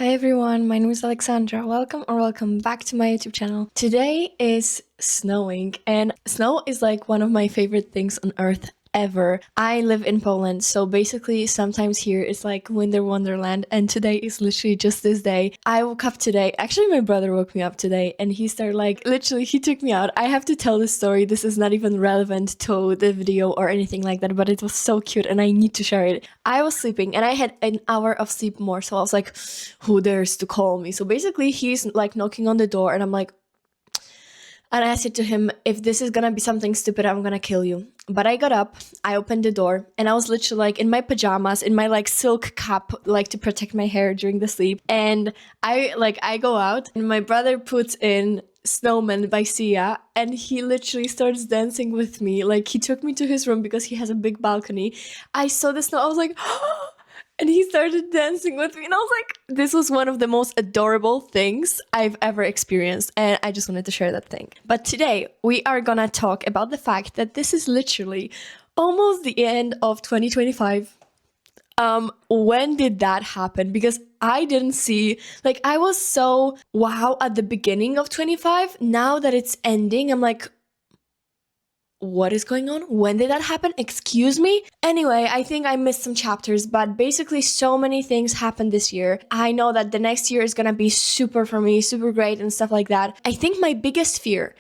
Hi everyone, my name is Alexandra. Welcome back to my YouTube channel. Today is snowing, and snow is like one of my favorite things on earth ever. I live in Poland, so basically sometimes here it's like winter wonderland, and today is literally just this day. I woke up today, actually my brother woke me up today, and he started like, literally he took me out. I have to tell this story, this is not even relevant to the video or anything like that, but it was so cute and I need to share it. I was sleeping and I had an hour of sleep more, so I was like, who dares to call me? So basically he's like knocking on the door and I'm like, and I said to him, if this is gonna be something stupid, I'm gonna kill you. But I got up, I opened the door, and I was literally like in my pajamas, in my like silk cap, like to protect my hair during the sleep. And I go out, and my brother puts in Snowman by Sia, and he literally starts dancing with me. Like he took me to his room because he has a big balcony. I saw the snow, I was like, and he started dancing with me, and I was like, this was one of the most adorable things I've ever experienced, and I just wanted to share that thing. But today, we are gonna talk about the fact that this is literally almost the end of 2025. When did that happen? Because I didn't see, like, I was so wow at the beginning of 25. Now that it's ending, I'm like, what is going on? When did that happen? Excuse me? Anyway, I think I missed some chapters, but basically so many things happened this year. I know that the next year is gonna be super for me, super great and stuff like that. I think my biggest fear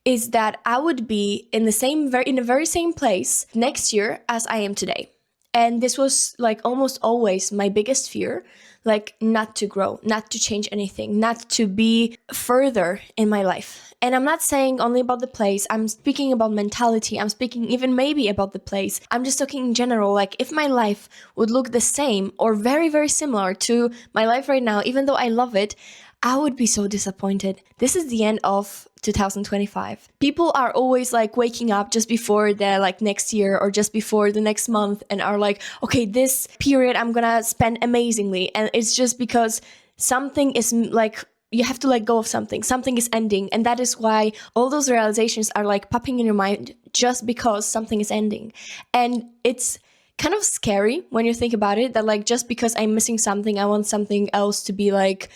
is that I would be in the very same place next year as I am today. And this was like almost always my biggest fear, like not to grow, not to change anything, not to be further in my life. And I'm not saying only about the place, I'm speaking about mentality, I'm speaking even maybe about the place. I'm just talking in general, like if my life would look the same or very, very similar to my life right now, even though I love it, I would be so disappointed. This is the end of 2025. People are always like waking up just before the like next year or just before the next month and are like, okay, this period I'm gonna spend amazingly. And it's just because something is like, you have to let go of something. Something is ending. And that is why all those realizations are like popping in your mind just because something is ending. And it's kind of scary when you think about it, that like just because I'm missing something, I want something else to be like,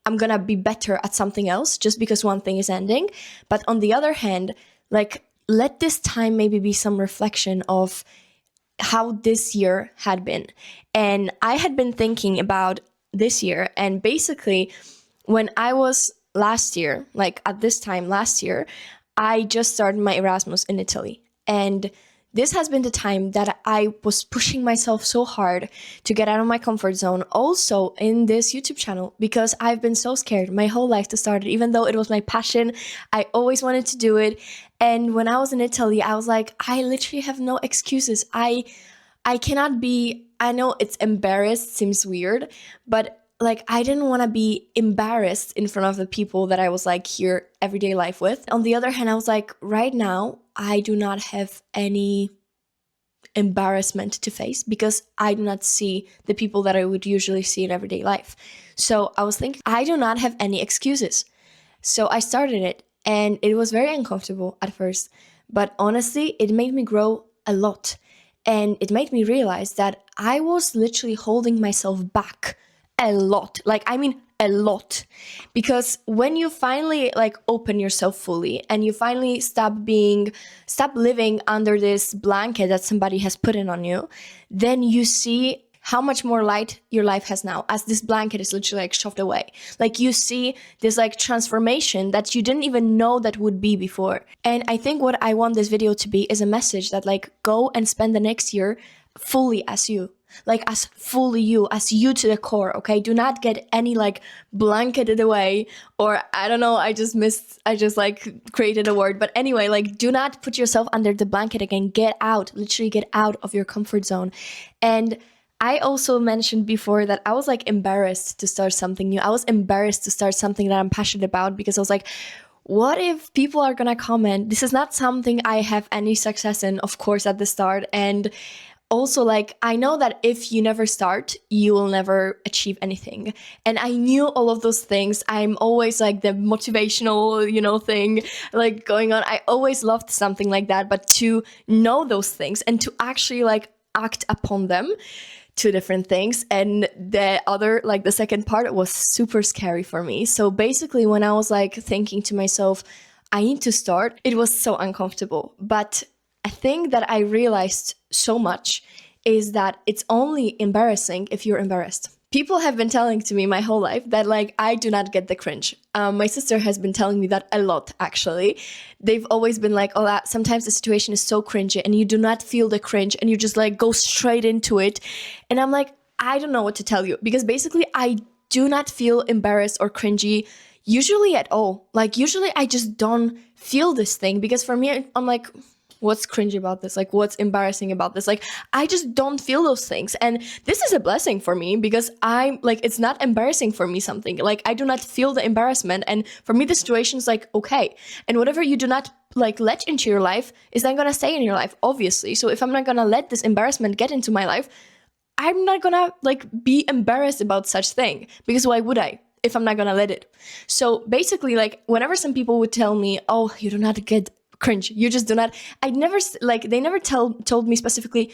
I'm gonna be better at something else just because one thing is ending. But on the other hand, like let this time maybe be some reflection of how this year had been. And I had been thinking about this year, and basically when I was last year, like at this time last year, I just started my Erasmus in Italy. And this has been the time that I was pushing myself so hard to get out of my comfort zone, also in this YouTube channel, because I've been so scared my whole life to start it, even though it was my passion. I always wanted to do it. And when I was in Italy, I was like, I literally have no excuses. I cannot be, I know it's embarrassed, seems weird, but like I didn't want to be embarrassed in front of the people that I was like here everyday life with. On the other hand, I was like, right now I do not have any embarrassment to face because I do not see the people that I would usually see in everyday life. So I was thinking, I do not have any excuses. So I started it, and it was very uncomfortable at first, but honestly it made me grow a lot. And it made me realize that I was literally holding myself back a lot. Like, I mean, a lot. Because when you finally like open yourself fully and you finally stop living under this blanket that somebody has put in on you, then you see how much more light your life has now, as this blanket is literally like shoved away. Like you see this like transformation that you didn't even know that would be before. And I think what I want this video to be is a message that like go and spend the next year fully as you. Like as fully you, as you to the core, okay? Do not get any like blanketed away, or I don't know, I just like created a word. But anyway, like do not put yourself under the blanket again. Get out, literally get out of your comfort zone. And I also mentioned before that I was like embarrassed to start something new. I was embarrassed to start something that I'm passionate about because I was like, what if people are gonna comment? This is not something I have any success in, of course, at the start. And also, like, I know that if you never start, you will never achieve anything. And I knew all of those things. I'm always like the motivational, thing like going on. I always loved something like that. But to know those things and to actually like act upon them two different things. And the other, like the second part, was super scary for me. So basically, when I was like thinking to myself, I need to start, it was so uncomfortable. But I think that I realized so much is that it's only embarrassing if you're embarrassed. People have been telling to me my whole life that like I do not get the cringe. My sister has been telling me that a lot, actually. They've always been like, oh, that sometimes the situation is so cringy and you do not feel the cringe and you just like go straight into it. And I'm like, I don't know what to tell you, because basically I do not feel embarrassed or cringy usually at all. Like usually I just don't feel this thing, because for me, I'm like, what's cringy about this? Like, what's embarrassing about this? Like, I just don't feel those things. And this is a blessing for me, because I'm like, it's not embarrassing for me something. Like, I do not feel the embarrassment. And for me, the situation is like, okay. And whatever you do not like let into your life is not going to stay in your life, obviously. So if I'm not going to let this embarrassment get into my life, I'm not going to like be embarrassed about such thing, because why would I? If I'm not gonna let it. So basically, like whenever some people would tell me, oh, you do not get cringe, you just do not, I never, like they never told me specifically,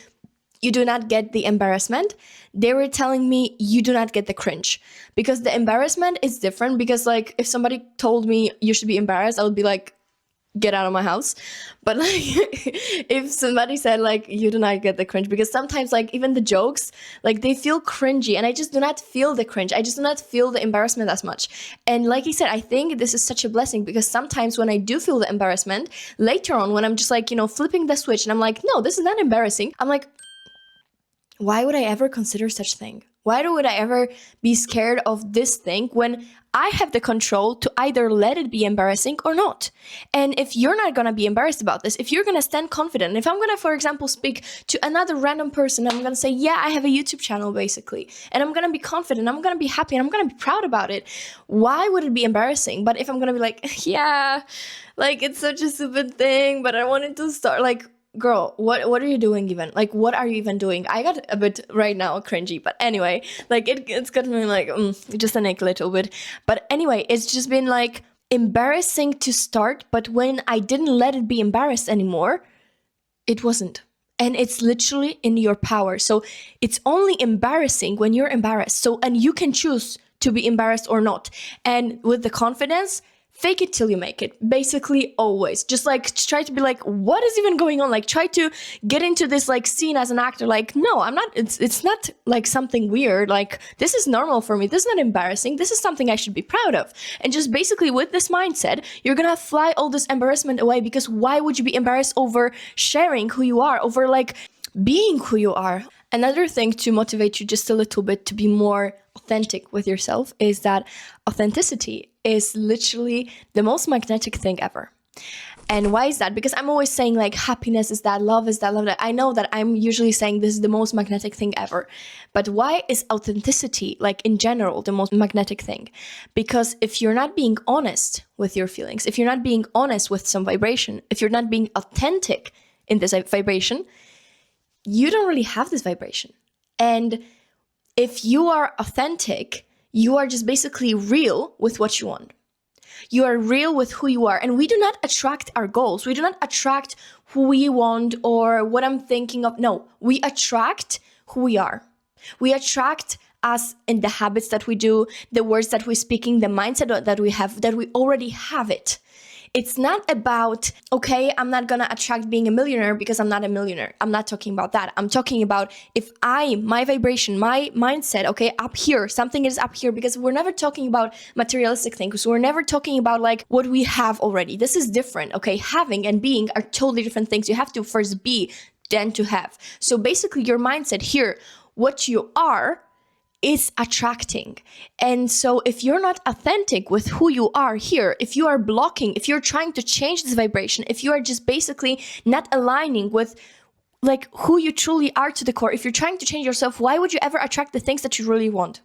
you do not get the embarrassment. They were telling me you do not get the cringe, because the embarrassment is different. Because like if somebody told me you should be embarrassed, I would be like, get out of my house. But like if somebody said like you do not get the cringe, because sometimes like even the jokes, like they feel cringy and I just do not feel the cringe. I just do not feel the embarrassment as much. And like he said, I think this is such a blessing, because sometimes when I do feel the embarrassment later on, when I'm just like, you know, flipping the switch and I'm like, no, this is not embarrassing, I'm like, why would I ever consider such thing? Why would I ever be scared of this thing when I have the control to either let it be embarrassing or not? And if you're not going to be embarrassed about this, if you're going to stand confident, if I'm going to, for example, speak to another random person, I'm going to say, yeah, I have a YouTube channel basically, and I'm going to be confident, I'm going to be happy, and I'm going to be proud about it. Why would it be embarrassing? But if I'm going to be like, yeah, like it's such a stupid thing, but I wanted to start, like, girl, what are you doing even? Like, what are you even doing? I got a bit right now cringy, but anyway, like it's got me like just a little bit. But anyway, it's just been like embarrassing to start, but when I didn't let it be embarrassed anymore, it wasn't. And it's literally in your power. So it's only embarrassing when you're embarrassed. So, and you can choose to be embarrassed or not. And with the confidence, fake it till you make it. Basically, always. Just like try to be like, what is even going on? Like try to get into this like scene as an actor. Like, no, I'm not, it's not like something weird. Like this is normal for me. This is not embarrassing. This is something I should be proud of. And just basically with this mindset, you're gonna fly all this embarrassment away, because why would you be embarrassed over sharing who you are, over like being who you are? Another thing to motivate you just a little bit to be more authentic with yourself is that authenticity is literally the most magnetic thing ever. And why is that? Because I'm always saying like happiness is that, love is that, love that. I know that I'm usually saying this is the most magnetic thing ever. But why is authenticity, like in general, the most magnetic thing? Because if you're not being honest with your feelings, if you're not being honest with some vibration, if you're not being authentic in this vibration, you don't really have this vibration. And if you are authentic, you are just basically real with what you want. You are real with who you are. And we do not attract our goals. We do not attract who we want or what I'm thinking of. No, we attract who we are. We attract us in the habits that we do, the words that we're speaking, the mindset that we have, that we already have it. It's not about, okay, I'm not gonna attract being a millionaire because I'm not a millionaire. I'm not talking about that. I'm talking about if my vibration, my mindset, okay, up here, something is up here, because we're never talking about materialistic things. We're never talking about like what we have already. This is different, okay? Having and being are totally different things. You have to first be, then to have. So basically your mindset here, what you are, is attracting. And so if you're not authentic with who you are here, if you are blocking, if you're trying to change this vibration, if you are just basically not aligning with like who you truly are to the core, if you're trying to change yourself, why would you ever attract the things that you really want?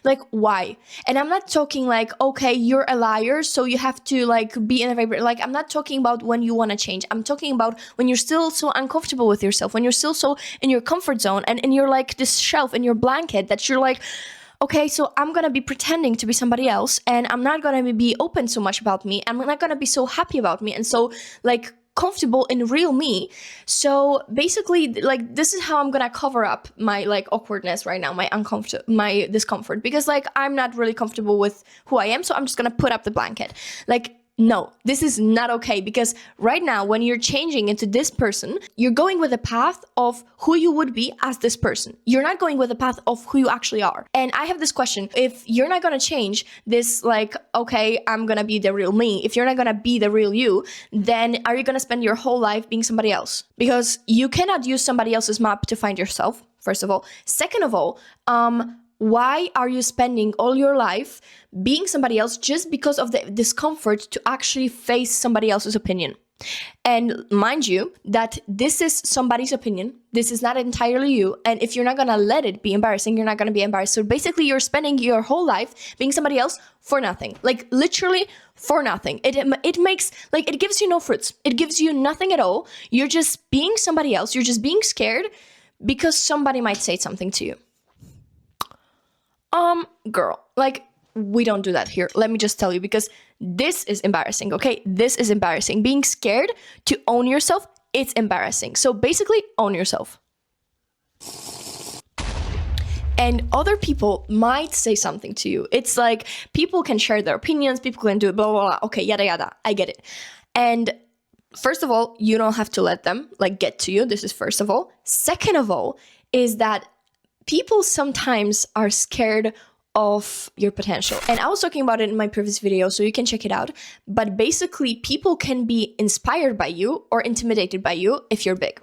Like, why? And I'm not talking like, okay, you're a liar, so you have to like be in a vibration. Like, I'm not talking about when you want to change. I'm talking about when you're still so uncomfortable with yourself, when you're still so in your comfort zone and in your like this shelf in your blanket that you're like, okay, so I'm gonna be pretending to be somebody else, and I'm not gonna be open so much about me. I'm not gonna be so happy about me and so like comfortable in real me. So basically, like, this is how I'm gonna cover up my like awkwardness right now, my discomfort, because like I'm not really comfortable with who I am, so I'm just gonna put up the blanket. Like, no, this is not okay, because right now when you're changing into this person, you're going with a path of who you would be as this person. You're not going with a path of who you actually are. And I have this question: if you're not gonna change this, like, okay, I'm gonna be the real me, if you're not gonna be the real you, then are you gonna spend your whole life being somebody else? Because you cannot use somebody else's map to find yourself, first of all. Second of all, why are you spending all your life being somebody else just because of the discomfort to actually face somebody else's opinion? And mind you that this is somebody's opinion. This is not entirely you. And if you're not going to let it be embarrassing, you're not going to be embarrassed. So basically, you're spending your whole life being somebody else for nothing. Like, literally for nothing. It makes, like, it gives you no fruits. It gives you nothing at all. You're just being somebody else. You're just being scared because somebody might say something to you. Girl, like, we don't do that here. Let me just tell you, because this is embarrassing, okay? This is embarrassing. Being scared to own yourself, it's embarrassing. So basically, own yourself. And other people might say something to you. It's like, people can share their opinions, people can do blah, blah, blah. Okay, yada, yada. I get it. And first of all, you don't have to let them, like, get to you. This is first of all. Second of all, is that people sometimes are scared of your potential. And I was talking about it in my previous video, so you can check it out. But basically, people can be inspired by you or intimidated by you if you're big.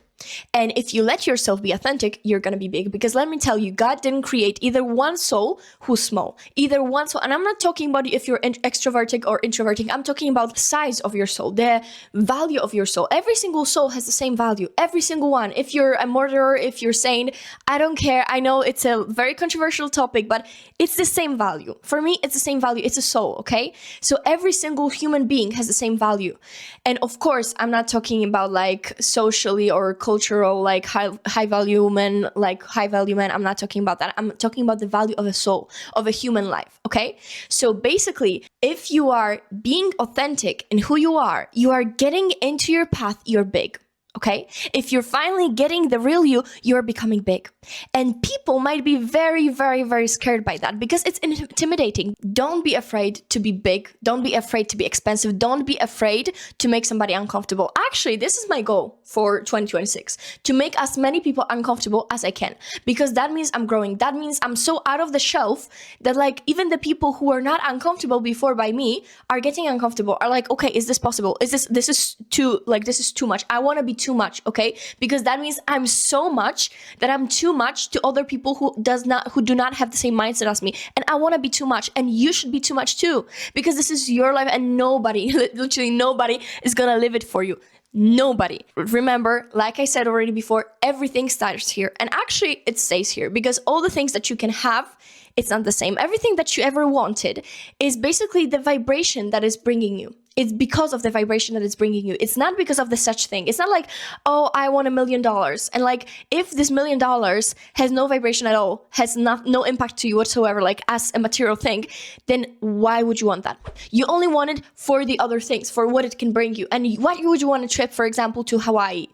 And if you let yourself be authentic, you're going to be big. Because let me tell you, God didn't create either one soul who's small, either one soul. And I'm not talking about if you're extroverted or introverted. I'm talking about the size of your soul, the value of your soul. Every single soul has the same value. Every single one. If you're a murderer, if you're sane, I don't care. I know it's a very controversial topic, but it's the same value. For me, it's the same value. It's a soul, okay? So every single human being has the same value. And of course, I'm not talking about like socially or cultural, like high value men, I'm not talking about that. I'm talking about the value of a soul, of a human life, okay? So basically, if you are being authentic in who you are getting into your path, you're big. Okay? If you're finally getting the real you, you're becoming big. And people might be very, very, very scared by that because it's intimidating. Don't be afraid to be big. Don't be afraid to be expensive. Don't be afraid to make somebody uncomfortable. Actually, this is my goal for 2026, to make as many people uncomfortable as I can, because that means I'm growing. That means I'm so out of the shelf that like even the people who are not uncomfortable before by me are getting uncomfortable, are like, okay, is this possible? This is too much. I want to be too much, okay? Because that means I'm so much that I'm too much to other people who do not have the same mindset as me. And I want to be too much, and you should be too much too, because this is your life and nobody, literally nobody is gonna live it for you. Nobody. Remember, like I said already before, everything starts here, and actually it stays here, because all the things that you can have, it's not the same. Everything that you ever wanted is basically the vibration that is bringing you. It's because of the vibration that it's bringing you. It's not because of the such thing. It's not like, oh, I want $1 million. And like, if this $1 million has no vibration at all, has no impact to you whatsoever, like as a material thing, then why would you want that? You only want it for the other things, for what it can bring you. And why would you want a trip, for example, to Hawaii?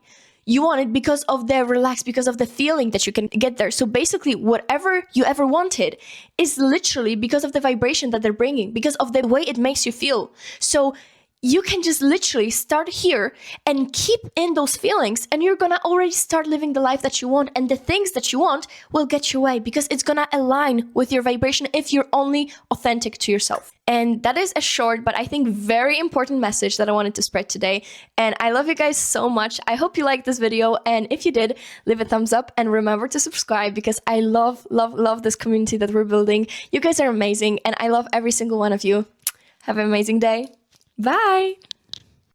You want it because of the relax, because of the feeling that you can get there. So basically, whatever you ever wanted is literally because of the vibration that they're bringing, because of the way it makes you feel. So you can just literally start here and keep in those feelings, and you're gonna already start living the life that you want, and the things that you want will get your way, because it's gonna align with your vibration if you're only authentic to yourself. And that is a short, but I think very important message that I wanted to spread today. And I love you guys so much. I hope you liked this video. And if you did, leave a thumbs up and remember to subscribe, because I love, love, love this community that we're building. You guys are amazing, and I love every single one of you. Have an amazing day. Bye.